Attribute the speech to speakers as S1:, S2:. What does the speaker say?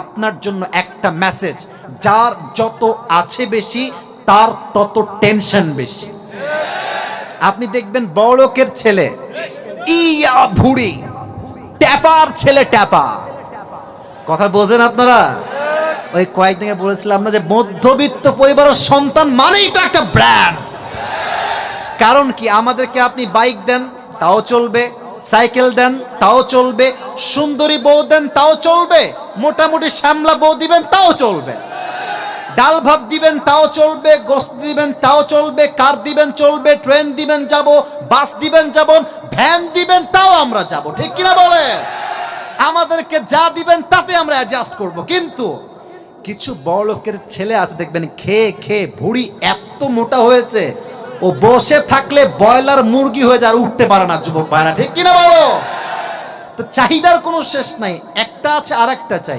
S1: আপনার জন্য একটা মেসেজ, যার যত আছে বেশি তার তত টেনশন বেশি। আপনি দেখবেন বড়লোকের ছেলে ইয়া ভুড়ি, ট্যাপার ছেলে ট্যাপা। কথা বোঝেন আপনারা? ওই কয়েকদিন আগে বলেছিলাম না যে মধ্যবিত্ত পরিবারের সন্তান মানেই তো একটা ব্র্যান্ড। কারণ কি, আমাদেরকে আপনি বাইক দেন তাও চলবে, সাইকেল দেন তাও চলবে, সুন্দরী বউ দেন তাও চলবে, মোটামুটি শ্যামলা বউ দিবেন তাও চলবে, ডাল ভাত দিবেন তাও চলবে, গোস্ত দিবেন তাও চলবে, কার দিবেন চলবে, ট্রেন দিবেন যাব, বাস দিবেন যাব, ভ্যান দিবেন তাও আমরা যাব। ঠিক কিনা বলে? আমাদেরকে যা দিবেন তাতে আমরা অ্যাডজাস্ট করব। কিন্তু কিছু বড়লোকের ছেলে আছে দেখবেন খেয়ে খেয়ে ভুঁড়ি এত মোটা হয়েছে, ও বসে থাকলে ব্রয়লার মুরগি হয়ে যায়, আর উঠতে পারে না যুবক ভাইরা। ঠিক কিনা বলো? তো চাহিদার কোনো শেষ নাই, একটা আছে আর একটা চাই।